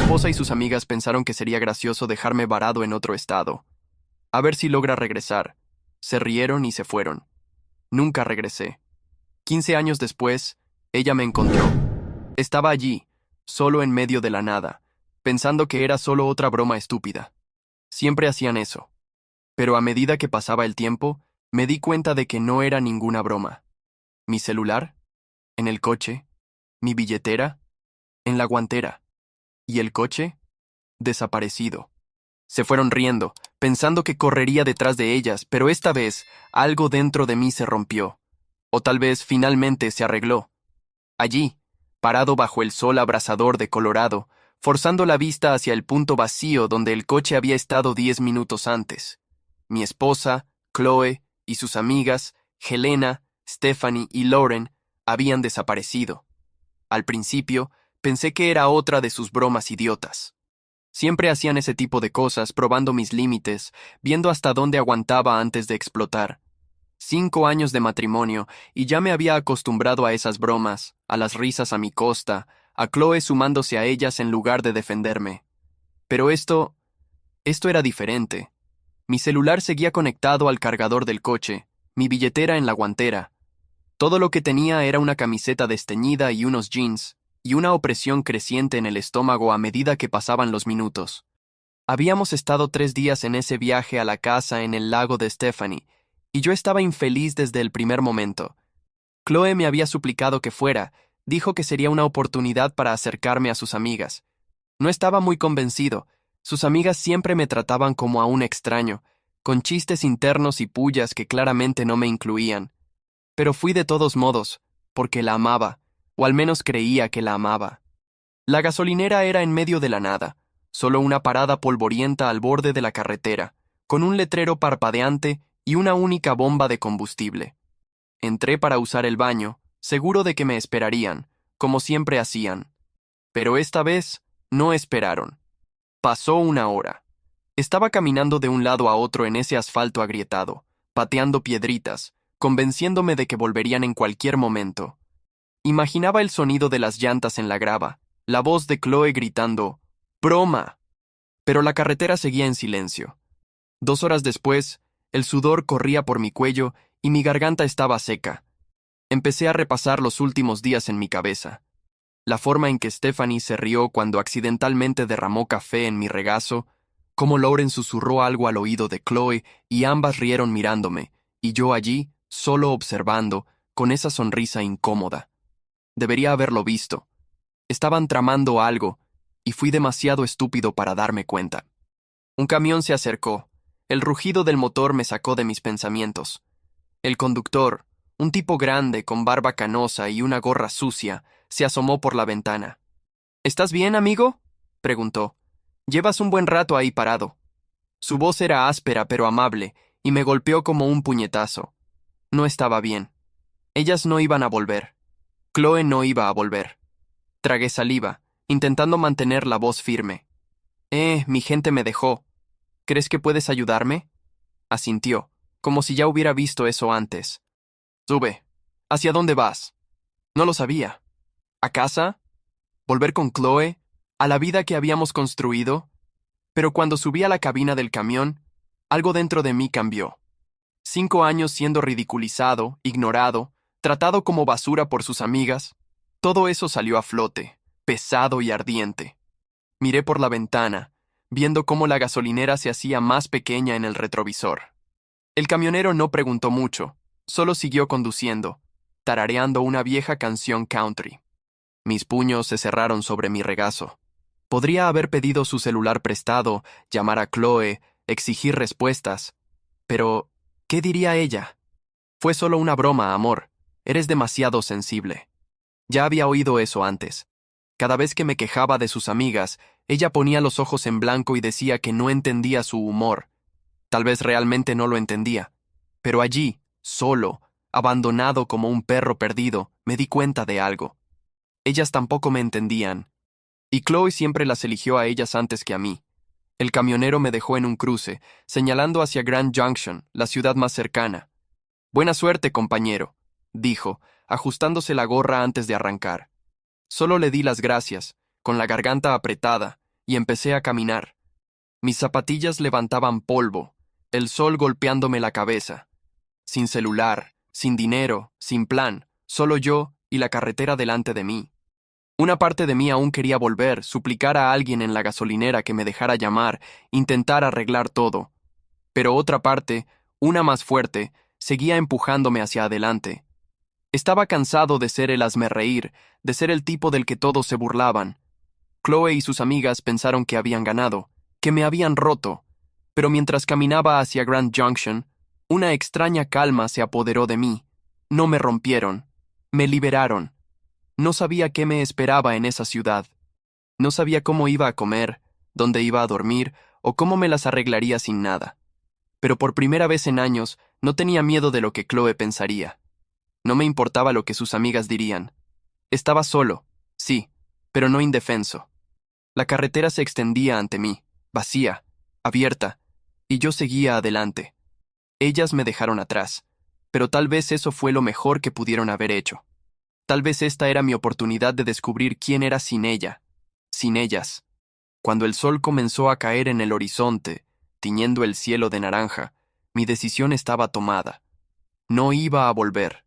esposa y sus amigas pensaron que sería gracioso dejarme varado en otro estado. A ver si logra regresar. Se rieron y se fueron. Nunca regresé. 15 años después, ella me encontró. Estaba allí, solo en medio de la nada, pensando que era solo otra broma estúpida. Siempre hacían eso. Pero a medida que pasaba el tiempo, me di cuenta de que no era ninguna broma. Mi celular, en el coche, mi billetera, en la guantera, y el coche, desaparecido. Se fueron riendo, pensando que correría detrás de ellas, pero esta vez algo dentro de mí se rompió. O tal vez finalmente se arregló. Allí, parado bajo el sol abrasador de Colorado, forzando la vista hacia el punto vacío donde el coche había estado 10 minutos antes. Mi esposa, Chloe, y sus amigas, Helena, Stephanie y Lauren, habían desaparecido. Al principio, pensé que era otra de sus bromas idiotas. Siempre hacían ese tipo de cosas, probando mis límites, viendo hasta dónde aguantaba antes de explotar. 5 años de matrimonio, y ya me había acostumbrado a esas bromas, a las risas a mi costa, a Chloe sumándose a ellas en lugar de defenderme. Pero esto era diferente. Mi celular seguía conectado al cargador del coche, mi billetera en la guantera. Todo lo que tenía era una camiseta desteñida y unos jeans, y una opresión creciente en el estómago a medida que pasaban los minutos. Habíamos estado 3 días en ese viaje a la casa en el lago de Stephanie, y yo estaba infeliz desde el primer momento. Chloe me había suplicado que fuera, dijo que sería una oportunidad para acercarme a sus amigas. No estaba muy convencido, sus amigas siempre me trataban como a un extraño, con chistes internos y pullas que claramente no me incluían. Pero fui de todos modos, porque la amaba, o al menos creía que la amaba. La gasolinera era en medio de la nada, solo una parada polvorienta al borde de la carretera, con un letrero parpadeante y una única bomba de combustible. Entré para usar el baño, seguro de que me esperarían, como siempre hacían. Pero esta vez no esperaron. Pasó 1 hora. Estaba caminando de un lado a otro en ese asfalto agrietado, pateando piedritas, convenciéndome de que volverían en cualquier momento. Imaginaba el sonido de las llantas en la grava, la voz de Chloe gritando «¡Broma!». Pero la carretera seguía en silencio. 2 horas después, el sudor corría por mi cuello y mi garganta estaba seca. Empecé a repasar los últimos días en mi cabeza. La forma en que Stephanie se rió cuando accidentalmente derramó café en mi regazo, cómo Lauren susurró algo al oído de Chloe y ambas rieron mirándome, y yo allí, solo observando, con esa sonrisa incómoda. Debería haberlo visto. Estaban tramando algo, y fui demasiado estúpido para darme cuenta. Un camión se acercó. El rugido del motor me sacó de mis pensamientos. El conductor, un tipo grande con barba canosa y una gorra sucia, se asomó por la ventana. «¿Estás bien, amigo?», preguntó. «Llevas un buen rato ahí parado». Su voz era áspera pero amable, y me golpeó como un puñetazo. No estaba bien. Ellas no iban a volver. Chloe no iba a volver. Tragué saliva, intentando mantener la voz firme. Mi gente me dejó. ¿Crees que puedes ayudarme?», asintió, como si ya hubiera visto eso antes. «Sube. ¿Hacia dónde vas?». No lo sabía. ¿A casa? ¿Volver con Chloe? ¿A la vida que habíamos construido? Pero cuando subí a la cabina del camión, algo dentro de mí cambió. 5 años siendo ridiculizado, ignorado, tratado como basura por sus amigas, todo eso salió a flote, pesado y ardiente. Miré por la ventana, viendo cómo la gasolinera se hacía más pequeña en el retrovisor. El camionero no preguntó mucho, solo siguió conduciendo, tarareando una vieja canción country. Mis puños se cerraron sobre mi regazo. Podría haber pedido su celular prestado, llamar a Chloe, exigir respuestas. Pero, ¿qué diría ella? Fue solo una broma, amor. Eres demasiado sensible. Ya había oído eso antes. Cada vez que me quejaba de sus amigas, ella ponía los ojos en blanco y decía que no entendía su humor. Tal vez realmente no lo entendía. Pero allí, solo, abandonado como un perro perdido, me di cuenta de algo. Ellas tampoco me entendían. Y Chloe siempre las eligió a ellas antes que a mí. El camionero me dejó en un cruce, señalando hacia Grand Junction, la ciudad más cercana. «Buena suerte, compañero», dijo, ajustándose la gorra antes de arrancar. Solo le di las gracias, con la garganta apretada, y empecé a caminar. Mis zapatillas levantaban polvo, el sol golpeándome la cabeza. Sin celular, sin dinero, sin plan, solo yo y la carretera delante de mí. Una parte de mí aún quería volver, suplicar a alguien en la gasolinera que me dejara llamar, intentar arreglar todo. Pero otra parte, una más fuerte, seguía empujándome hacia adelante. Estaba cansado de ser el hazmerreír, de ser el tipo del que todos se burlaban. Chloe y sus amigas pensaron que habían ganado, que me habían roto, pero mientras caminaba hacia Grand Junction, una extraña calma se apoderó de mí. No me rompieron, me liberaron. No sabía qué me esperaba en esa ciudad. No sabía cómo iba a comer, dónde iba a dormir o cómo me las arreglaría sin nada. Pero por primera vez en años no tenía miedo de lo que Chloe pensaría. No me importaba lo que sus amigas dirían. Estaba solo, sí, pero no indefenso. La carretera se extendía ante mí, vacía, abierta, y yo seguía adelante. Ellas me dejaron atrás, pero tal vez eso fue lo mejor que pudieron haber hecho. Tal vez esta era mi oportunidad de descubrir quién era sin ella, sin ellas. Cuando el sol comenzó a caer en el horizonte, tiñendo el cielo de naranja, mi decisión estaba tomada. No iba a volver.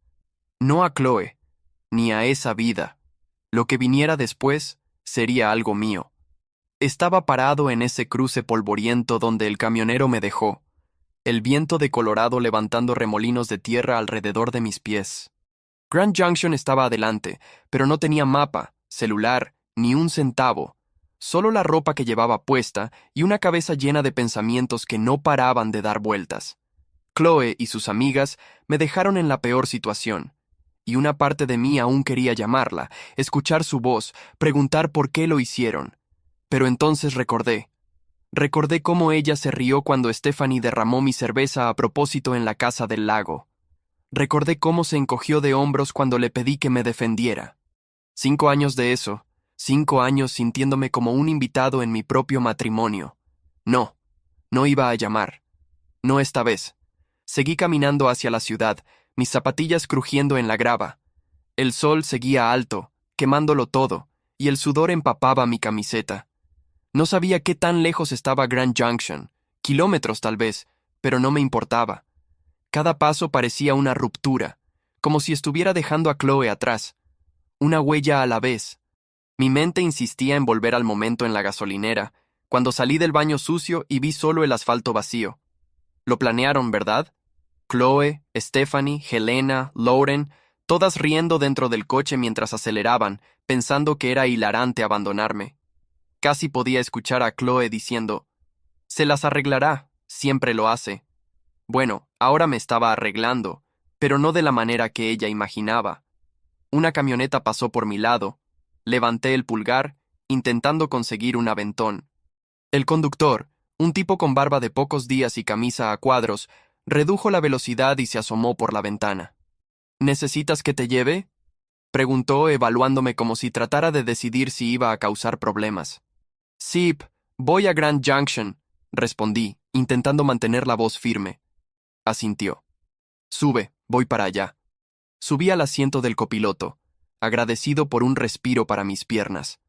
No a Chloe, ni a esa vida. Lo que viniera después sería algo mío. Estaba parado en ese cruce polvoriento donde el camionero me dejó, el viento de Colorado levantando remolinos de tierra alrededor de mis pies. Grand Junction estaba adelante, pero no tenía mapa, celular, ni un centavo, solo la ropa que llevaba puesta y una cabeza llena de pensamientos que no paraban de dar vueltas. Chloe y sus amigas me dejaron en la peor situación, y una parte de mí aún quería llamarla, escuchar su voz, preguntar por qué lo hicieron. Pero entonces recordé cómo ella se rió cuando Stephanie derramó mi cerveza a propósito en la casa del lago. Recordé cómo se encogió de hombros cuando le pedí que me defendiera. 5 años de eso, 5 años sintiéndome como un invitado en mi propio matrimonio. No, no iba a llamar. No esta vez. Seguí caminando hacia la ciudad, mis zapatillas crujiendo en la grava. El sol seguía alto, quemándolo todo, y el sudor empapaba mi camiseta. No sabía qué tan lejos estaba Grand Junction, kilómetros tal vez, pero no me importaba. Cada paso parecía una ruptura, como si estuviera dejando a Chloe atrás. Una huella a la vez. Mi mente insistía en volver al momento en la gasolinera, cuando salí del baño sucio y vi solo el asfalto vacío. Lo planearon, ¿verdad? Chloe, Stephanie, Helena, Lauren, todas riendo dentro del coche mientras aceleraban, pensando que era hilarante abandonarme. Casi podía escuchar a Chloe diciendo, «Se las arreglará, siempre lo hace». Bueno, ahora me estaba arreglando, pero no de la manera que ella imaginaba. Una camioneta pasó por mi lado. Levanté el pulgar, intentando conseguir un aventón. El conductor, un tipo con barba de pocos días y camisa a cuadros, redujo la velocidad y se asomó por la ventana. «¿Necesitas que te lleve?», preguntó, evaluándome como si tratara de decidir si iba a causar problemas. «Sí, voy a Grand Junction», respondí, intentando mantener la voz firme. Asintió. «Sube, voy para allá». Subí al asiento del copiloto, agradecido por un respiro para mis piernas.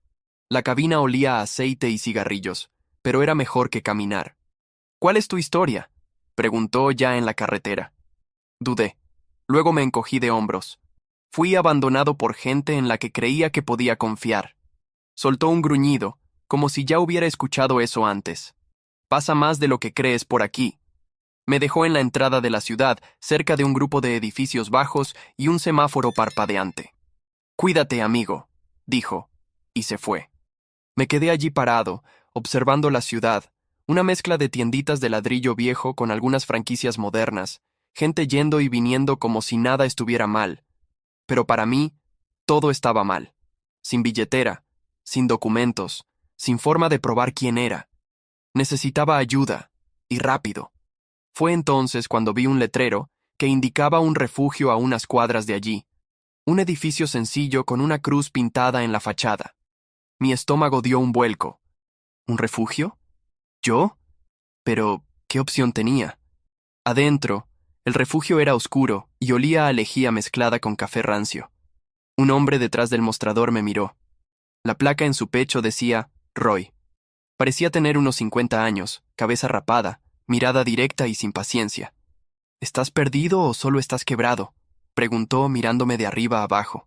La cabina olía a aceite y cigarrillos, pero era mejor que caminar. «¿Cuál es tu historia?», preguntó ya en la carretera. Dudé. Luego me encogí de hombros. Fui abandonado por gente en la que creía que podía confiar. Soltó un gruñido, como si ya hubiera escuchado eso antes. «Pasa más de lo que crees por aquí». Me dejó en la entrada de la ciudad, cerca de un grupo de edificios bajos y un semáforo parpadeante. «Cuídate, amigo», dijo, y se fue. Me quedé allí parado, observando la ciudad, una mezcla de tienditas de ladrillo viejo con algunas franquicias modernas, gente yendo y viniendo como si nada estuviera mal. Pero para mí, todo estaba mal. Sin billetera, sin documentos, sin forma de probar quién era. Necesitaba ayuda, y rápido. Fue entonces cuando vi un letrero que indicaba un refugio a unas cuadras de allí, un edificio sencillo con una cruz pintada en la fachada. Mi estómago dio un vuelco. ¿Un refugio? ¿Yo? Pero, ¿qué opción tenía? Adentro, el refugio era oscuro y olía a lejía mezclada con café rancio. Un hombre detrás del mostrador me miró. La placa en su pecho decía Roy. Parecía tener unos 50 años, cabeza rapada, mirada directa y sin paciencia. ¿Estás perdido o solo estás quebrado?, preguntó mirándome de arriba a abajo.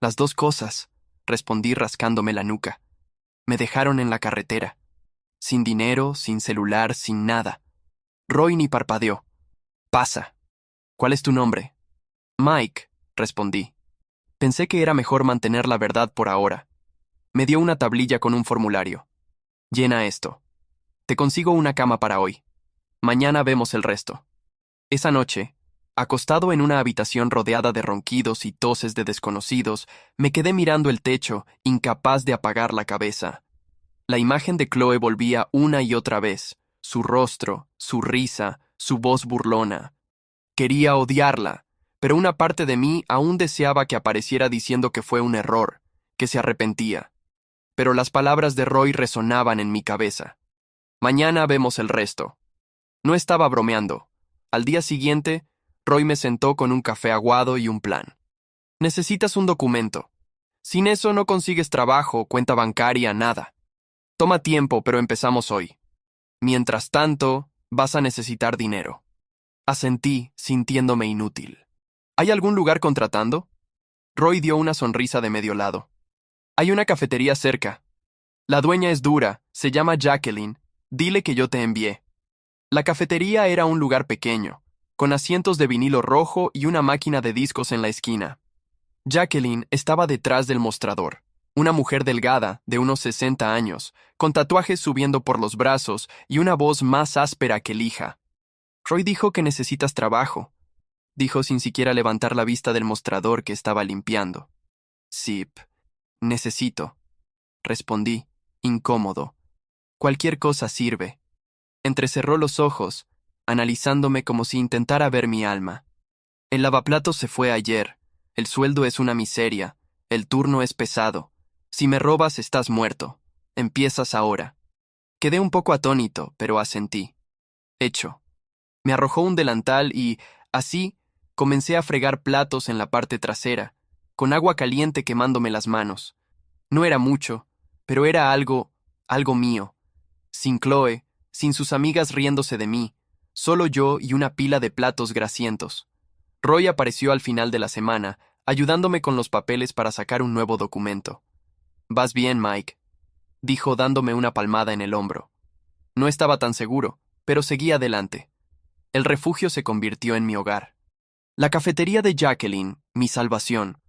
Las dos cosas, respondí rascándome la nuca. Me dejaron en la carretera. Sin dinero, sin celular, sin nada. Roy ni parpadeó. Pasa. ¿Cuál es tu nombre? Mike, respondí. Pensé que era mejor mantener la verdad por ahora. Me dio una tablilla con un formulario. Llena esto. Te consigo una cama para hoy. Mañana vemos el resto. Esa noche, acostado en una habitación rodeada de ronquidos y toses de desconocidos, me quedé mirando el techo, incapaz de apagar la cabeza. La imagen de Chloe volvía una y otra vez, su rostro, su risa, su voz burlona. Quería odiarla, pero una parte de mí aún deseaba que apareciera diciendo que fue un error, que se arrepentía. Pero las palabras de Roy resonaban en mi cabeza. Mañana vemos el resto. No estaba bromeando. Al día siguiente, Roy me sentó con un café aguado y un plan. Necesitas un documento. Sin eso no consigues trabajo, cuenta bancaria, nada. Toma tiempo, pero empezamos hoy. Mientras tanto, vas a necesitar dinero. Asentí, sintiéndome inútil. ¿Hay algún lugar contratando? Roy dio una sonrisa de medio lado. Hay una cafetería cerca. La dueña es dura, se llama Jacqueline. Dile que yo te envié. La cafetería era un lugar pequeño, con asientos de vinilo rojo y una máquina de discos en la esquina. Jacqueline estaba detrás del mostrador, una mujer delgada, de unos 60 años, con tatuajes subiendo por los brazos y una voz más áspera que lija. Roy dijo que necesitas trabajo, dijo sin siquiera levantar la vista del mostrador que estaba limpiando. Sip, necesito, respondí, incómodo. Cualquier cosa sirve. Entrecerró los ojos, analizándome como si intentara ver mi alma. El lavaplatos se fue ayer, el sueldo es una miseria, el turno es pesado. Si me robas estás muerto. Empiezas ahora. Quedé un poco atónito, pero asentí. Hecho. Me arrojó un delantal y, así, comencé a fregar platos en la parte trasera, con agua caliente quemándome las manos. No era mucho, pero era algo mío. Sin Chloe, sin sus amigas riéndose de mí, solo yo y una pila de platos grasientos. Roy apareció al final de la semana, ayudándome con los papeles para sacar un nuevo documento. «Vas bien, Mike», dijo dándome una palmada en el hombro. No estaba tan seguro, pero seguí adelante. El refugio se convirtió en mi hogar. La cafetería de Jacqueline, mi salvación.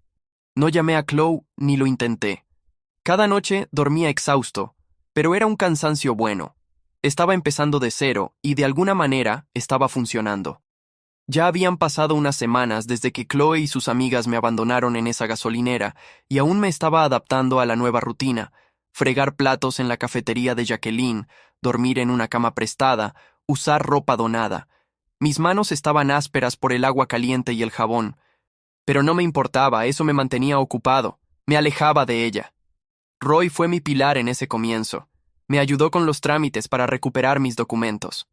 No llamé a Chloe ni lo intenté. Cada noche dormía exhausto, pero era un cansancio bueno. Estaba empezando de cero y de alguna manera estaba funcionando. Ya habían pasado unas semanas desde que Chloe y sus amigas me abandonaron en esa gasolinera y aún me estaba adaptando a la nueva rutina: fregar platos en la cafetería de Jacqueline, dormir en una cama prestada, usar ropa donada. Mis manos estaban ásperas por el agua caliente y el jabón, pero no me importaba, eso me mantenía ocupado, me alejaba de ella. Roy fue mi pilar en ese comienzo. Me ayudó con los trámites para recuperar mis documentos.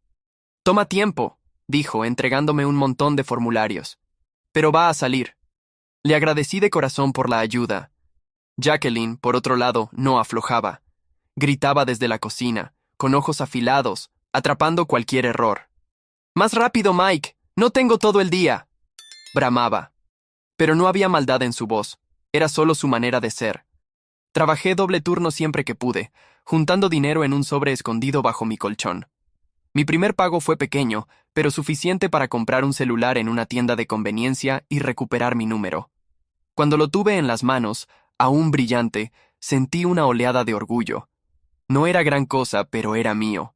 «Toma tiempo», dijo, entregándome un montón de formularios. «Pero va a salir». Le agradecí de corazón por la ayuda. Jacqueline, por otro lado, no aflojaba. Gritaba desde la cocina, con ojos afilados, atrapando cualquier error. «¡Más rápido, Mike! ¡No tengo todo el día!», bramaba. Pero no había maldad en su voz, era solo su manera de ser. Trabajé doble turno siempre que pude, juntando dinero en un sobre escondido bajo mi colchón. Mi primer pago fue pequeño, pero suficiente para comprar un celular en una tienda de conveniencia y recuperar mi número. Cuando lo tuve en las manos, aún brillante, sentí una oleada de orgullo. No era gran cosa, pero era mío.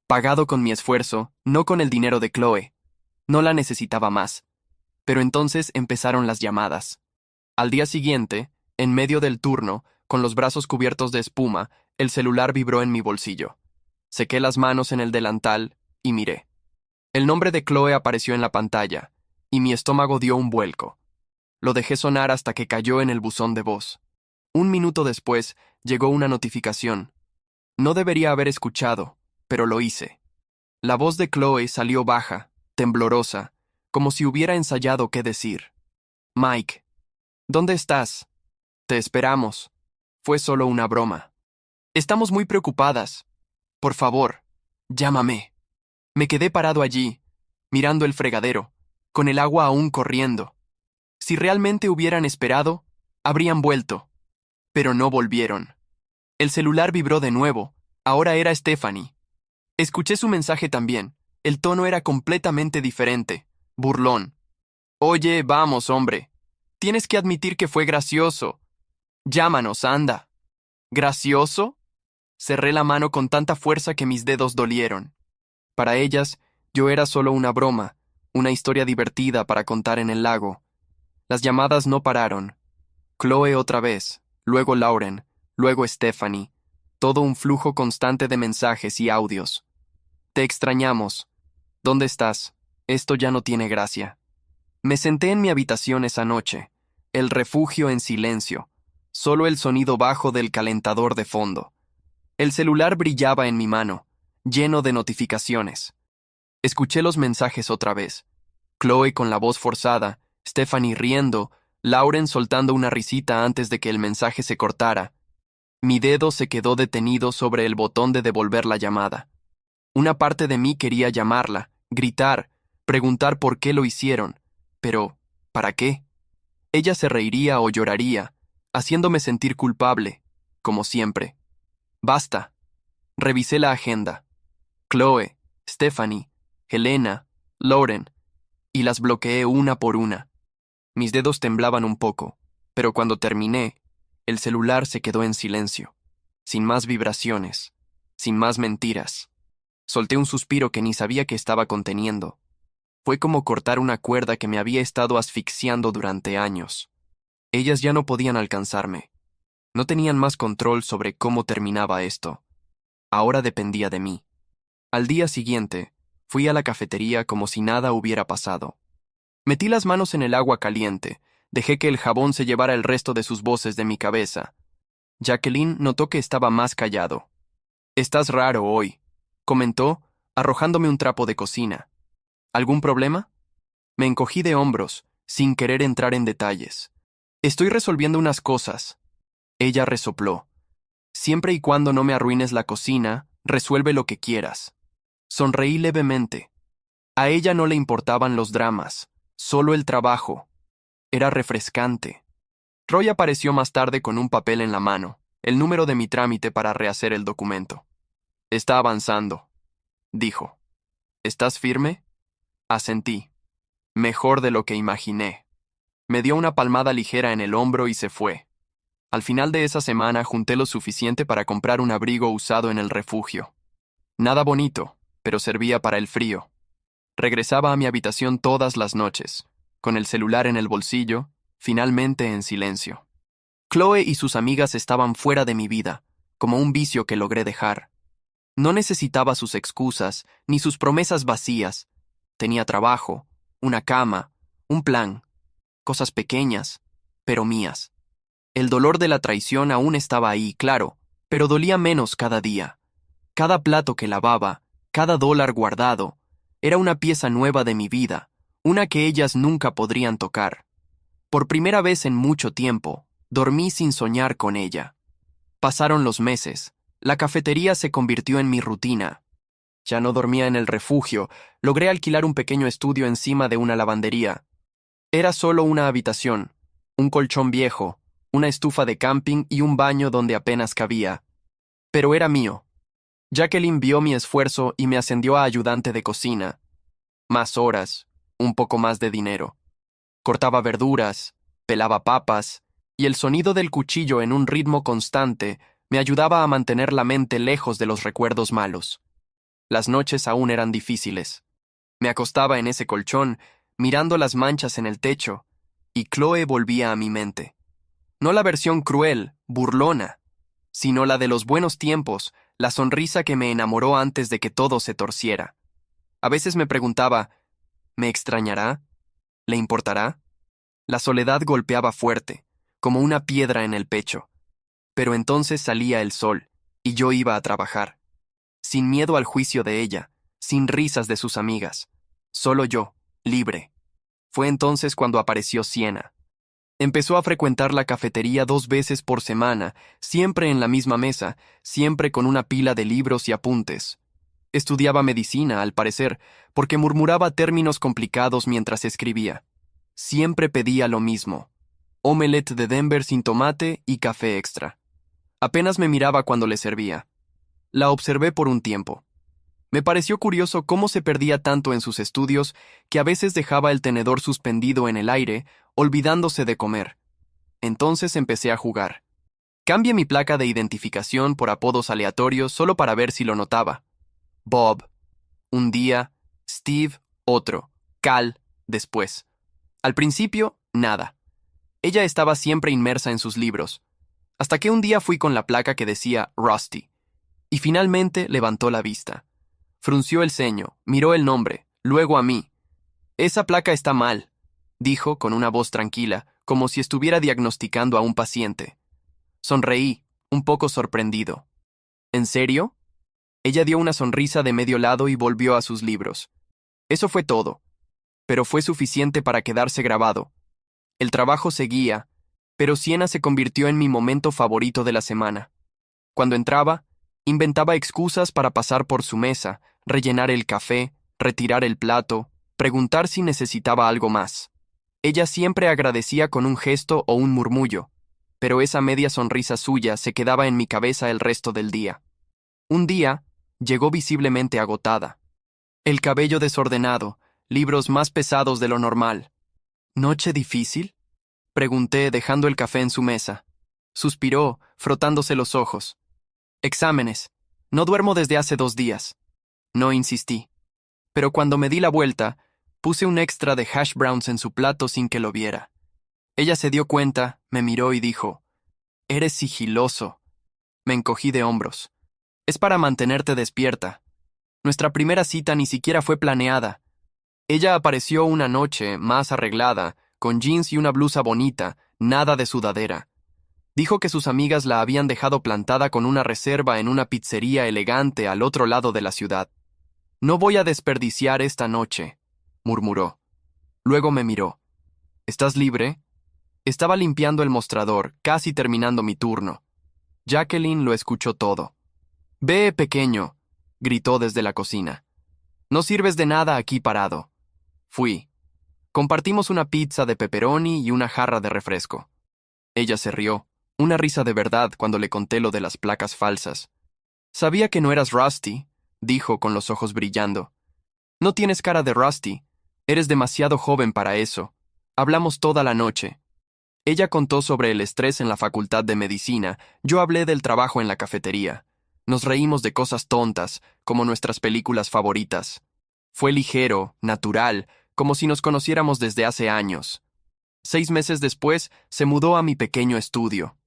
Pagado con mi esfuerzo, no con el dinero de Chloe. No la necesitaba más. Pero entonces empezaron las llamadas. Al día siguiente, en medio del turno, con los brazos cubiertos de espuma, el celular vibró en mi bolsillo. Sequé las manos en el delantal y miré. El nombre de Chloe apareció en la pantalla, y mi estómago dio un vuelco. Lo dejé sonar hasta que cayó en el buzón de voz. Un minuto después, llegó una notificación. No debería haber escuchado, pero lo hice. La voz de Chloe salió baja, temblorosa, como si hubiera ensayado qué decir. «Mike, ¿dónde estás? Te esperamos. Fue solo una broma. Estamos muy preocupadas. Por favor, llámame. Me quedé parado allí, mirando el fregadero, con el agua aún corriendo. Si realmente hubieran esperado, habrían vuelto. Pero no volvieron. El celular vibró de nuevo. Ahora era Stephanie. Escuché su mensaje también. El tono era completamente diferente. Burlón. Oye, vamos, hombre. Tienes que admitir que fue gracioso. Llámanos, anda. ¿Gracioso? Cerré la mano con tanta fuerza que mis dedos dolieron. Para ellas, yo era solo una broma, una historia divertida para contar en el lago. Las llamadas no pararon. Chloe otra vez, luego Lauren, luego Stephanie. Todo un flujo constante de mensajes y audios. Te extrañamos. ¿Dónde estás? Esto ya no tiene gracia. Me senté en mi habitación esa noche, el refugio en silencio, solo el sonido bajo del calentador de fondo. El celular brillaba en mi mano, lleno de notificaciones. Escuché los mensajes otra vez. Chloe con la voz forzada, Stephanie riendo, Lauren soltando una risita antes de que el mensaje se cortara. Mi dedo se quedó detenido sobre el botón de devolver la llamada. Una parte de mí quería llamarla, gritar, preguntar por qué lo hicieron. Pero, ¿para qué? Ella se reiría o lloraría, haciéndome sentir culpable, como siempre. Basta. Revisé la agenda. Chloe, Stephanie, Helena, Lauren, y las bloqueé una por una. Mis dedos temblaban un poco, pero cuando terminé, el celular se quedó en silencio, sin más vibraciones, sin más mentiras. Solté un suspiro que ni sabía que estaba conteniendo. Fue como cortar una cuerda que me había estado asfixiando durante años. Ellas ya no podían alcanzarme. No tenían más control sobre cómo terminaba esto. Ahora dependía de mí. Al día siguiente, fui a la cafetería como si nada hubiera pasado. Metí las manos en el agua caliente, dejé que el jabón se llevara el resto de sus voces de mi cabeza. Jacqueline notó que estaba más callado. «Estás raro hoy», comentó, arrojándome un trapo de cocina. ¿Algún problema? Me encogí de hombros, sin querer entrar en detalles. Estoy resolviendo unas cosas. Ella resopló. Siempre y cuando no me arruines la cocina, resuelve lo que quieras. Sonreí levemente. A ella no le importaban los dramas, solo el trabajo. Era refrescante. Roy apareció más tarde con un papel en la mano, el número de mi trámite para rehacer el documento. Está avanzando, dijo. ¿Estás firme? Asentí. Mejor de lo que imaginé. Me dio una palmada ligera en el hombro y se fue. Al final de esa semana junté lo suficiente para comprar un abrigo usado en el refugio. Nada bonito, pero servía para el frío. Regresaba a mi habitación todas las noches, con el celular en el bolsillo, finalmente en silencio. Chloe y sus amigas estaban fuera de mi vida, como un vicio que logré dejar. No necesitaba sus excusas, ni sus promesas vacías. Tenía trabajo, una cama, un plan, cosas pequeñas, pero mías. El dolor de la traición aún estaba ahí, claro, pero dolía menos cada día. Cada plato que lavaba, cada dólar guardado, era una pieza nueva de mi vida, una que ellas nunca podrían tocar. Por primera vez en mucho tiempo, dormí sin soñar con ella. Pasaron los meses, la cafetería se convirtió en mi rutina. Ya no dormía en el refugio, logré alquilar un pequeño estudio encima de una lavandería. Era solo una habitación, un colchón viejo, una estufa de camping y un baño donde apenas cabía. Pero era mío. Jacqueline vio mi esfuerzo y me ascendió a ayudante de cocina. Más horas, un poco más de dinero. Cortaba verduras, pelaba papas, y el sonido del cuchillo en un ritmo constante me ayudaba a mantener la mente lejos de los recuerdos malos. Las noches aún eran difíciles. Me acostaba en ese colchón, mirando las manchas en el techo, y Chloe volvía a mi mente. No la versión cruel, burlona, sino la de los buenos tiempos, la sonrisa que me enamoró antes de que todo se torciera. A veces me preguntaba, ¿me extrañará? ¿Le importará? La soledad golpeaba fuerte, como una piedra en el pecho. Pero entonces salía el sol, y yo iba a trabajar. Sin miedo al juicio de ella, sin risas de sus amigas. Solo yo, libre. Fue entonces cuando apareció Siena. Empezó a frecuentar la cafetería 2 veces por semana, siempre en la misma mesa, siempre con una pila de libros y apuntes. Estudiaba medicina, al parecer, porque murmuraba términos complicados mientras escribía. Siempre pedía lo mismo: omelette de Denver sin tomate y café extra. Apenas me miraba cuando le servía. La observé por un tiempo. Me pareció curioso cómo se perdía tanto en sus estudios que a veces dejaba el tenedor suspendido en el aire, olvidándose de comer. Entonces empecé a jugar. Cambié mi placa de identificación por apodos aleatorios solo para ver si lo notaba. Bob, un día; Steve, otro; Cal, después. Al principio, nada. Ella estaba siempre inmersa en sus libros, hasta que un día fui con la placa que decía Rusty, y finalmente levantó la vista. Frunció el ceño, miró el nombre, luego a mí. «Esa placa está mal», dijo con una voz tranquila, como si estuviera diagnosticando a un paciente. Sonreí, un poco sorprendido. «¿En serio?». Ella dio una sonrisa de medio lado y volvió a sus libros. Eso fue todo, pero fue suficiente para quedarse grabado. El trabajo seguía, pero Siena se convirtió en mi momento favorito de la semana. Cuando entraba, inventaba excusas para pasar por su mesa, rellenar el café, retirar el plato, preguntar si necesitaba algo más. Ella siempre agradecía con un gesto o un murmullo, pero esa media sonrisa suya se quedaba en mi cabeza el resto del día. Un día, llegó visiblemente agotada. El cabello desordenado, libros más pesados de lo normal. «¿Noche difícil?», pregunté dejando el café en su mesa. Suspiró, frotándose los ojos. «Exámenes. No duermo desde hace 2 días». No insistí. Pero cuando me di la vuelta, puse un extra de hash browns en su plato sin que lo viera. Ella se dio cuenta, me miró y dijo: «Eres sigiloso». Me encogí de hombros. «Es para mantenerte despierta. Nuestra primera cita ni siquiera fue planeada». Ella apareció una noche, más arreglada, con jeans y una blusa bonita, nada de sudadera. Dijo que sus amigas la habían dejado plantada con una reserva en una pizzería elegante al otro lado de la ciudad. «No voy a desperdiciar esta noche», murmuró. Luego me miró. «¿Estás libre?». Estaba limpiando el mostrador, casi terminando mi turno. Jacqueline lo escuchó todo. «Ve, pequeño», gritó desde la cocina. «No sirves de nada aquí parado». Fui. Compartimos una pizza de pepperoni y una jarra de refresco. Ella se rió, una risa de verdad cuando le conté lo de las placas falsas. «Sabía que no eras Rusty», dijo con los ojos brillando. «No tienes cara de Rusty. Eres demasiado joven para eso». Hablamos toda la noche. Ella contó sobre el estrés en la facultad de medicina, yo hablé del trabajo en la cafetería. Nos reímos de cosas tontas, como nuestras películas favoritas. Fue ligero, natural, como si nos conociéramos desde hace años. 6 meses después, se mudó a mi pequeño estudio.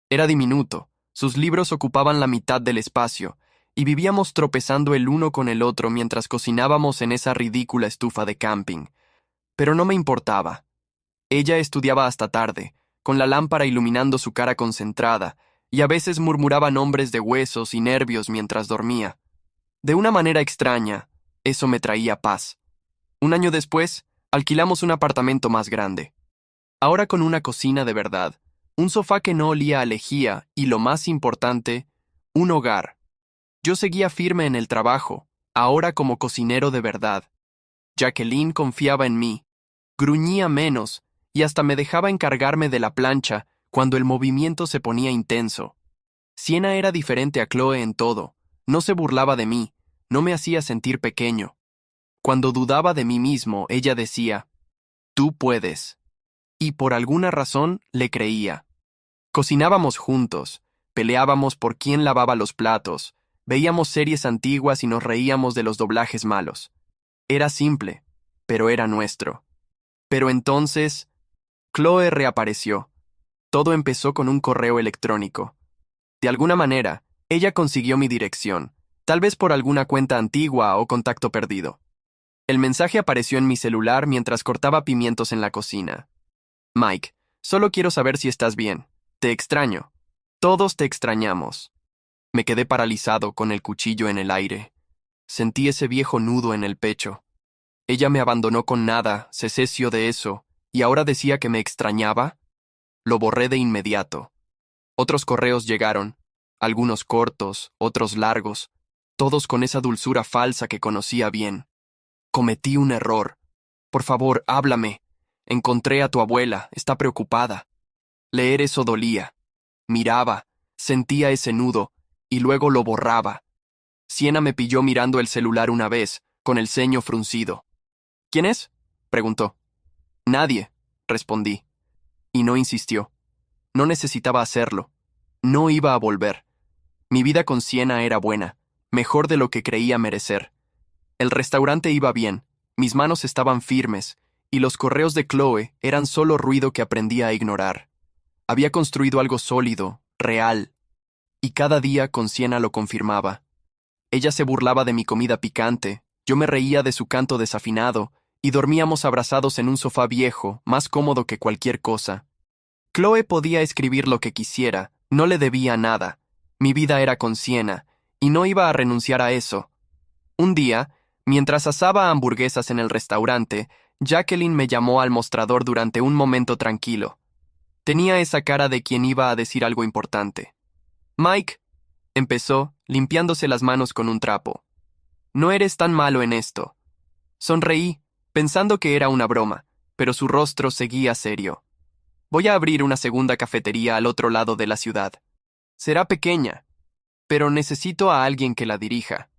Era diminuto, sus libros ocupaban la mitad del espacio, y vivíamos tropezando el uno con el otro mientras cocinábamos en esa ridícula estufa de camping. Pero no me importaba. Ella estudiaba hasta tarde, con la lámpara iluminando su cara concentrada, y a veces murmuraba nombres de huesos y nervios mientras dormía. De una manera extraña, eso me traía paz. Un año después, alquilamos un apartamento más grande. Ahora con una cocina de verdad, un sofá que no olía a lejía y, lo más importante, un hogar. Yo seguía firme en el trabajo, ahora como cocinero de verdad. Jacqueline confiaba en mí, gruñía menos y hasta me dejaba encargarme de la plancha cuando el movimiento se ponía intenso. Siena era diferente a Chloe en todo, no se burlaba de mí, no me hacía sentir pequeño. Cuando dudaba de mí mismo, ella decía: «Tú puedes». Y por alguna razón le creía. Cocinábamos juntos, peleábamos por quién lavaba los platos, veíamos series antiguas y nos reíamos de los doblajes malos. Era simple, pero era nuestro. Pero entonces, Chloe reapareció. Todo empezó con un correo electrónico. De alguna manera, ella consiguió mi dirección, tal vez por alguna cuenta antigua o contacto perdido. El mensaje apareció en mi celular mientras cortaba pimientos en la cocina. «Mike, solo quiero saber si estás bien. Te extraño. Todos te extrañamos». Me quedé paralizado con el cuchillo en el aire. Sentí ese viejo nudo en el pecho. Ella me abandonó con nada, se cesió de eso, y ahora decía que me extrañaba. Lo borré de inmediato. Otros correos llegaron, algunos cortos, otros largos, todos con esa dulzura falsa que conocía bien. Cometí un error. Por favor, háblame. Encontré a tu abuela, está preocupada. Leer eso dolía. Miraba, sentía ese nudo, y luego lo borraba. Siena me pilló mirando el celular una vez, con el ceño fruncido. ¿Quién es? Preguntó. Nadie, respondí. Y no insistió. No necesitaba hacerlo. No iba a volver. Mi vida con Siena era buena, mejor de lo que creía merecer. El restaurante iba bien, mis manos estaban firmes, y los correos de Chloe eran solo ruido que aprendía a ignorar. Había construido algo sólido, real, y cada día con Siena lo confirmaba. Ella se burlaba de mi comida picante, yo me reía de su canto desafinado, y dormíamos abrazados en un sofá viejo, más cómodo que cualquier cosa. Chloe podía escribir lo que quisiera, no le debía nada. Mi vida era con Siena, y no iba a renunciar a eso. Un día, mientras asaba hamburguesas en el restaurante, Jacqueline me llamó al mostrador durante un momento tranquilo. Tenía esa cara de quien iba a decir algo importante. Mike, empezó, limpiándose las manos con un trapo. No eres tan malo en esto. Sonreí, pensando que era una broma, pero su rostro seguía serio. Voy a abrir una segunda cafetería al otro lado de la ciudad. Será pequeña, pero necesito a alguien que la dirija.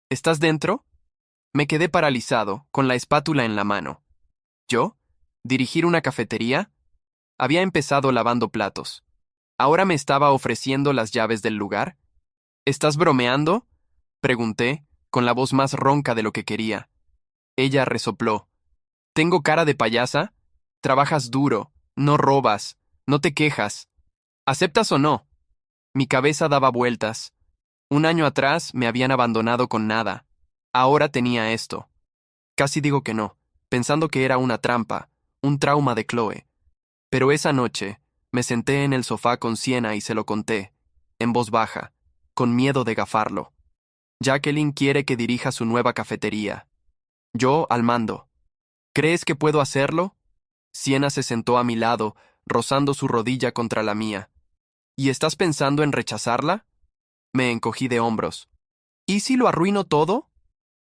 ¿Estás dentro? Me quedé paralizado, con la espátula en la mano. ¿Yo? ¿Dirigir una cafetería? Había empezado lavando platos. ¿Ahora me estaba ofreciendo las llaves del lugar? ¿Estás bromeando? Pregunté, con la voz más ronca de lo que quería. Ella resopló. ¿Tengo cara de payasa? Trabajas duro, no robas, no te quejas. ¿Aceptas o no? Mi cabeza daba vueltas. Un año atrás me habían abandonado con nada. Ahora tenía esto. Casi digo que no, pensando que era una trampa, un trauma de Chloe. Pero esa noche, me senté en el sofá con Siena y se lo conté, en voz baja, con miedo de gafarlo. Jacqueline quiere que dirija su nueva cafetería. Yo al mando. ¿Crees que puedo hacerlo? Siena se sentó a mi lado, rozando su rodilla contra la mía. ¿Y estás pensando en rechazarla? Me encogí de hombros. ¿Y si lo arruino todo?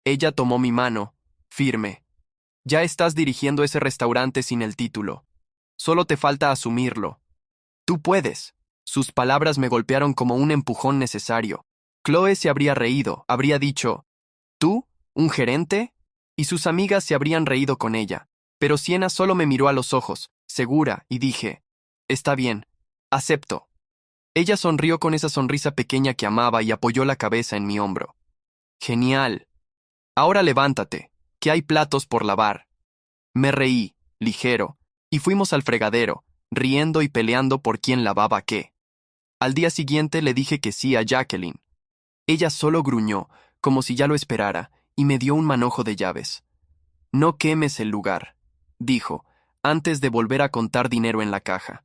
Ella tomó mi mano, firme. Ya estás dirigiendo ese restaurante sin el título. Solo te falta asumirlo. Tú puedes. Sus palabras me golpearon como un empujón necesario. Chloe se habría reído, habría dicho, ¿tú? ¿Un gerente? Y sus amigas se habrían reído con ella. Pero Siena solo me miró a los ojos, segura, y dije, está bien, acepto. Ella sonrió con esa sonrisa pequeña que amaba y apoyó la cabeza en mi hombro. Genial. Ahora levántate, que hay platos por lavar. Me reí, ligero, y fuimos al fregadero, riendo y peleando por quién lavaba qué. Al día siguiente le dije que sí a Jacqueline. Ella solo gruñó, como si ya lo esperara, y me dio un manojo de llaves. No quemes el lugar, dijo, antes de volver a contar dinero en la caja.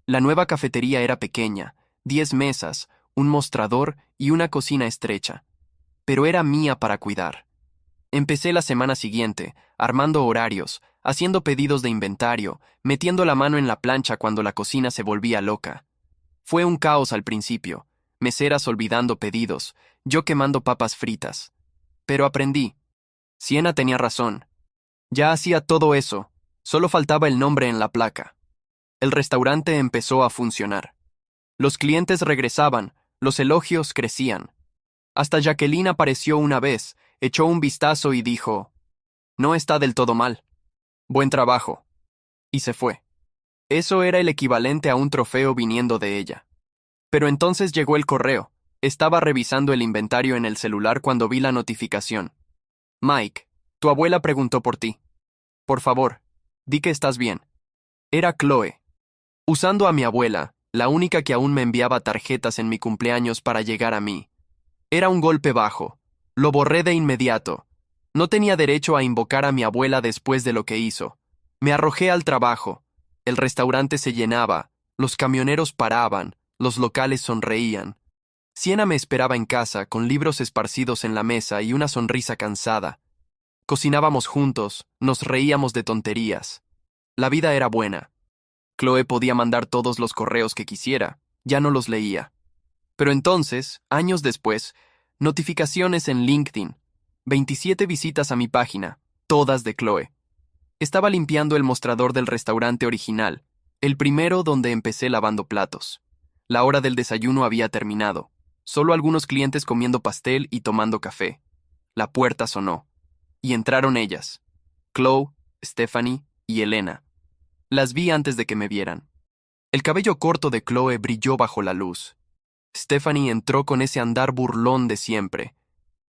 La nueva cafetería era pequeña, 10 mesas, un mostrador y una cocina estrecha. Pero era mía para cuidar. Empecé la semana siguiente, armando horarios, haciendo pedidos de inventario, metiendo la mano en la plancha cuando la cocina se volvía loca. Fue un caos al principio, meseras olvidando pedidos, yo quemando papas fritas. Pero aprendí. Siena tenía razón. Ya hacía todo eso, solo faltaba el nombre en la placa. El restaurante empezó a funcionar. Los clientes regresaban, los elogios crecían. Hasta Jacqueline apareció una vez, echó un vistazo y dijo, no está del todo mal. Buen trabajo. Y se fue. Eso era el equivalente a un trofeo viniendo de ella. Pero entonces llegó el correo. Estaba revisando el inventario en el celular cuando vi la notificación. Mike, tu abuela preguntó por ti. Por favor, di que estás bien. Era Chloe. Usando a mi abuela, la única que aún me enviaba tarjetas en mi cumpleaños para llegar a mí. Era un golpe bajo. Lo borré de inmediato. No tenía derecho a invocar a mi abuela después de lo que hizo. Me arrojé al trabajo. El restaurante se llenaba, los camioneros paraban, los locales sonreían. Siena me esperaba en casa, con libros esparcidos en la mesa y una sonrisa cansada. Cocinábamos juntos, nos reíamos de tonterías. La vida era buena. Chloe podía mandar todos los correos que quisiera, ya no los leía. Pero entonces, años después, notificaciones en LinkedIn, 27 visitas a mi página, todas de Chloe. Estaba limpiando el mostrador del restaurante original, el primero donde empecé lavando platos. La hora del desayuno había terminado, solo algunos clientes comiendo pastel y tomando café. La puerta sonó, y entraron ellas, Chloe, Stephanie y Elena. Las vi antes de que me vieran. El cabello corto de Chloe brilló bajo la luz. Stephanie entró con ese andar burlón de siempre.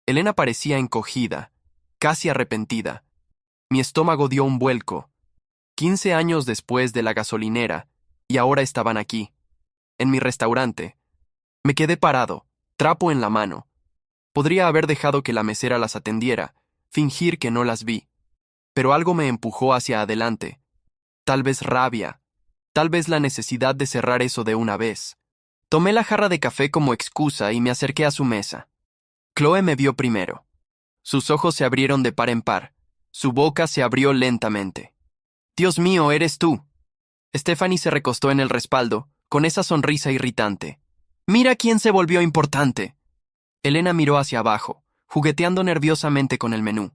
Elena parecía encogida, casi arrepentida. Mi estómago dio un vuelco. 15 años después de la gasolinera, y ahora estaban aquí, en mi restaurante. Me quedé parado, trapo en la mano. Podría haber dejado que la mesera las atendiera, fingir que no las vi. Pero algo me empujó hacia adelante. Tal vez rabia, tal vez la necesidad de cerrar eso de una vez. Tomé la jarra de café como excusa y me acerqué a su mesa. Chloe me vio primero. Sus ojos se abrieron de par en par. Su boca se abrió lentamente. «Dios mío, eres tú». Stephanie se recostó en el respaldo, con esa sonrisa irritante. «Mira quién se volvió importante». Elena miró hacia abajo, jugueteando nerviosamente con el menú.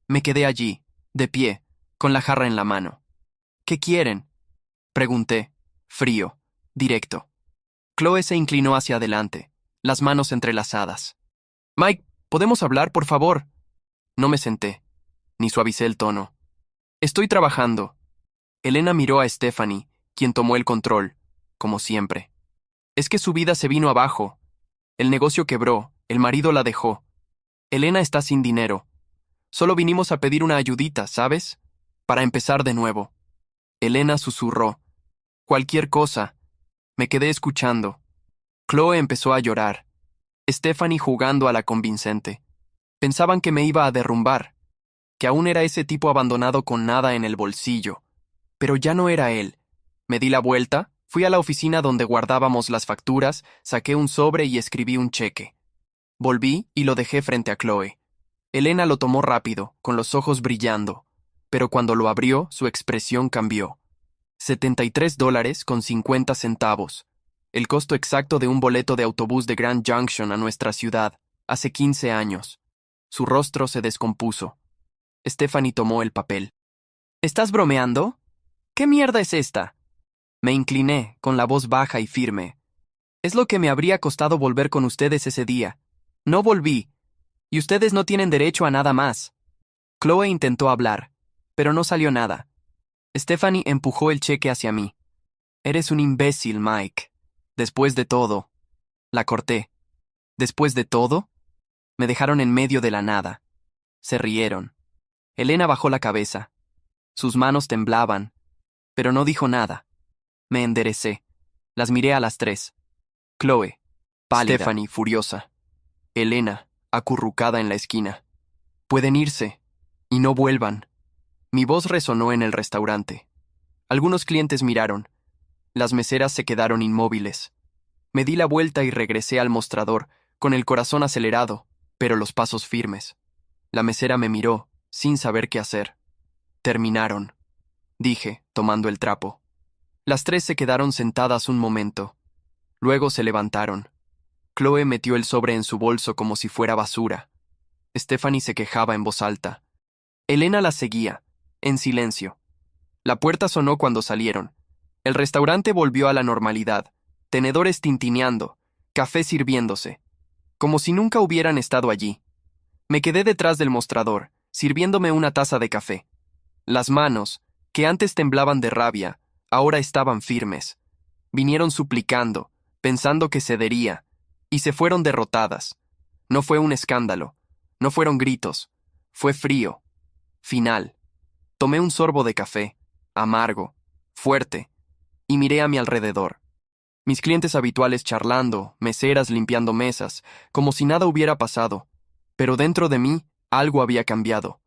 Me quedé allí, de pie, con la jarra en la mano. «¿Qué quieren?», pregunté, frío, directo. Chloe se inclinó hacia adelante, las manos entrelazadas. «Mike, ¿podemos hablar, por favor?» No me senté, ni suavicé el tono. «Estoy trabajando». Elena miró a Stephanie, quien tomó el control, como siempre. «Es que su vida se vino abajo. El negocio quebró, el marido la dejó. Elena está sin dinero. Solo vinimos a pedir una ayudita, ¿sabes? Para empezar de nuevo». Elena susurró. «Cualquier cosa». Me quedé escuchando. Chloe empezó a llorar. Stephanie jugando a la convincente. Pensaban que me iba a derrumbar, que aún era ese tipo abandonado con nada en el bolsillo. Pero ya no era él. Me di la vuelta, fui a la oficina donde guardábamos las facturas, saqué un sobre y escribí un cheque. Volví y lo dejé frente a Chloe. Elena lo tomó rápido, con los ojos brillando, pero cuando lo abrió, su expresión cambió. $73.50, el costo exacto de un boleto de autobús de Grand Junction a nuestra ciudad, hace 15 años. Su rostro se descompuso. Stephanie tomó el papel. «¿Estás bromeando? ¿Qué mierda es esta?» Me incliné, con la voz baja y firme. «Es lo que me habría costado volver con ustedes ese día. No volví, y ustedes no tienen derecho a nada más». Chloe intentó hablar, pero no salió nada. Stephanie empujó el cheque hacia mí. «Eres un imbécil, Mike. Después de todo». La corté. «¿Después de todo?» Me dejaron en medio de la nada. Se rieron. Elena bajó la cabeza. Sus manos temblaban, pero no dijo nada. Me enderecé. Las miré a las tres. Chloe, pálida. Stephanie, furiosa. Elena, acurrucada en la esquina. «Pueden irse, y no vuelvan». Mi voz resonó en el restaurante. Algunos clientes miraron. Las meseras se quedaron inmóviles. Me di la vuelta y regresé al mostrador, con el corazón acelerado, pero los pasos firmes. La mesera me miró, sin saber qué hacer. «Terminaron», dije, tomando el trapo. Las tres se quedaron sentadas un momento. Luego se levantaron. Chloe metió el sobre en su bolso como si fuera basura. Stephanie se quejaba en voz alta. Elena las seguía, en silencio. La puerta sonó cuando salieron. El restaurante volvió a la normalidad, tenedores tintineando, café sirviéndose, como si nunca hubieran estado allí. Me quedé detrás del mostrador, sirviéndome una taza de café. Las manos, que antes temblaban de rabia, ahora estaban firmes. Vinieron suplicando, pensando que cedería, y se fueron derrotadas. No fue un escándalo, no fueron gritos, fue frío, final. Tomé un sorbo de café, amargo, fuerte, y miré a mi alrededor. Mis clientes habituales charlando, meseras limpiando mesas, como si nada hubiera pasado, pero dentro de mí algo había cambiado.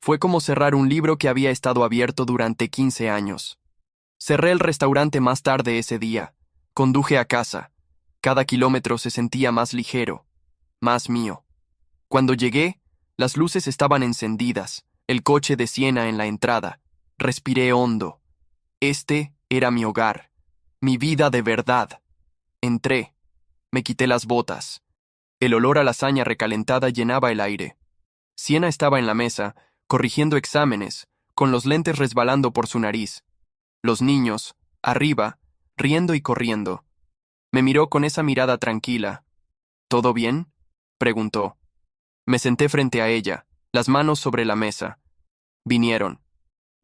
Fue como cerrar un libro que había estado abierto durante 15 años. Cerré el restaurante más tarde ese día. Conduje a casa. Cada kilómetro se sentía más ligero, más mío. Cuando llegué, las luces estaban encendidas, el coche de Siena en la entrada. Respiré hondo. Este Era mi hogar, mi vida de verdad. Entré, me quité las botas. El olor a lasaña recalentada llenaba el aire. Siena estaba en la mesa, corrigiendo exámenes, con los lentes resbalando por su nariz. Los niños, arriba, riendo y corriendo. Me miró con esa mirada tranquila. ¿Todo bien?, preguntó. Me senté frente a ella, las manos sobre la mesa. Vinieron.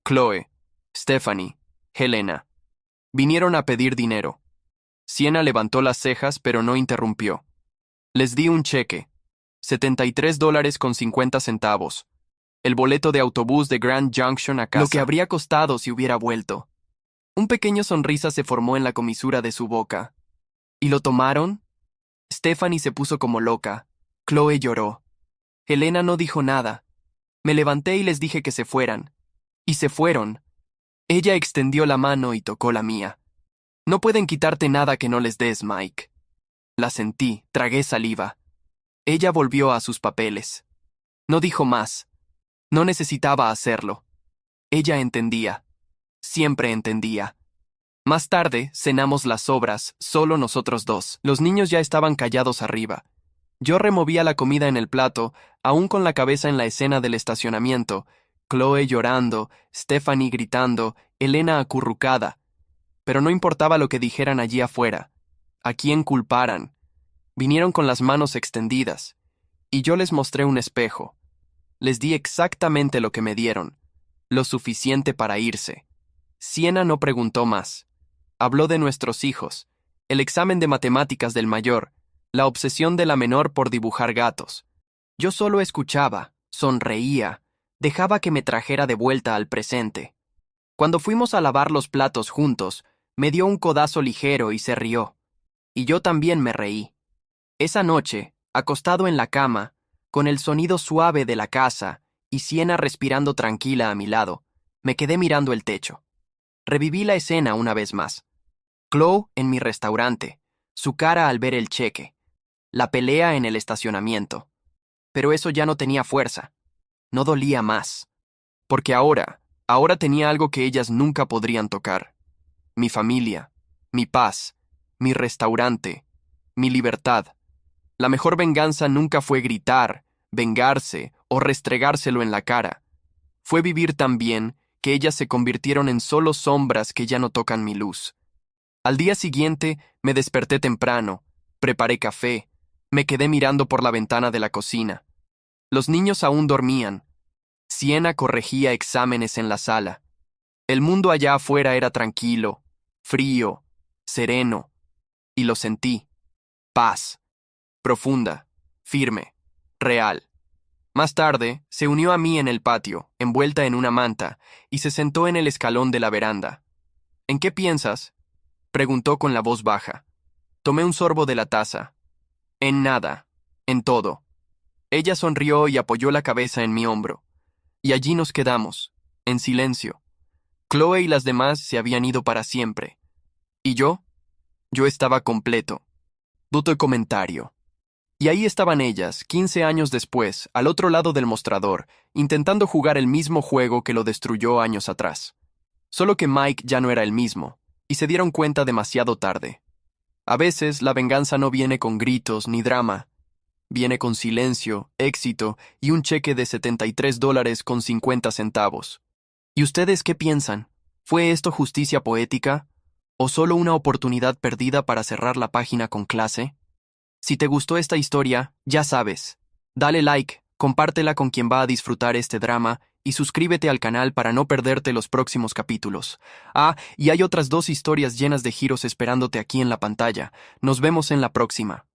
Chloe, Stephanie, Helena. Vinieron a pedir dinero. Siena levantó las cejas pero no interrumpió. Les di un cheque. $73.50. El boleto de autobús de Grand Junction a casa. Lo que habría costado si hubiera vuelto. Un pequeño sonrisa se formó en la comisura de su boca. ¿Y lo tomaron? Stephanie se puso como loca. Chloe lloró. Helena no dijo nada. Me levanté y les dije que se fueran. Y se fueron. Ella extendió la mano y tocó la mía. No pueden quitarte nada que no les des, Mike. La sentí, tragué saliva. Ella volvió a sus papeles. No dijo más. No necesitaba hacerlo. Ella entendía. Siempre entendía. Más tarde, cenamos las sobras, solo nosotros dos. Los niños ya estaban callados arriba. Yo removía la comida en el plato, aún con la cabeza en la escena del estacionamiento. Chloe llorando, Stephanie gritando, Helena acurrucada. Pero no importaba lo que dijeran allí afuera. ¿A quién culparan? Vinieron con las manos extendidas. Y yo les mostré un espejo. Les di exactamente lo que me dieron. Lo suficiente para irse. Siena no preguntó más. Habló de nuestros hijos, el examen de matemáticas del mayor, la obsesión de la menor por dibujar gatos. Yo solo escuchaba, sonreía, dejaba que me trajera de vuelta al presente. Cuando fuimos a lavar los platos juntos, me dio un codazo ligero y se rió. Y yo también me reí. Esa noche, acostado en la cama, con el sonido suave de la casa y Siena respirando tranquila a mi lado, me quedé mirando el techo. Reviví la escena una vez más. Chloe en mi restaurante, su cara al ver el cheque, la pelea en el estacionamiento. Pero eso ya no tenía fuerza, no dolía más. Porque ahora tenía algo que ellas nunca podrían tocar. Mi familia, mi paz, mi restaurante, mi libertad. La mejor venganza nunca fue gritar, vengarse o restregárselo en la cara. Fue vivir tan bien que ellas se convirtieron en solo sombras que ya no tocan mi luz. Al día siguiente me desperté temprano, preparé café, me quedé mirando por la ventana de la cocina. Los niños aún dormían. Siena corregía exámenes en la sala. El mundo allá afuera era tranquilo, frío, sereno, y lo sentí. Paz. Profunda, firme, real. Más tarde, se unió a mí en el patio, envuelta en una manta, y se sentó en el escalón de la veranda. ¿En qué piensas?, preguntó con la voz baja. Tomé un sorbo de la taza. En nada, en todo. Ella sonrió y apoyó la cabeza en mi hombro. Y allí nos quedamos, en silencio. Chloe y las demás se habían ido para siempre. ¿Y yo? Yo estaba completo. Duto comentario. Y ahí estaban ellas, 15 años después, al otro lado del mostrador, intentando jugar el mismo juego que lo destruyó años atrás. Solo que Mike ya no era el mismo, y se dieron cuenta demasiado tarde. A veces la venganza no viene con gritos ni drama. Viene con silencio, éxito y un cheque de $73.50. ¿Y ustedes qué piensan? ¿Fue esto justicia poética? ¿O solo una oportunidad perdida para cerrar la página con clase? Si te gustó esta historia, ya sabes. Dale like, compártela con quien va a disfrutar este drama y suscríbete al canal para no perderte los próximos capítulos. Ah, y hay otras 2 historias llenas de giros esperándote aquí en la pantalla. Nos vemos en la próxima.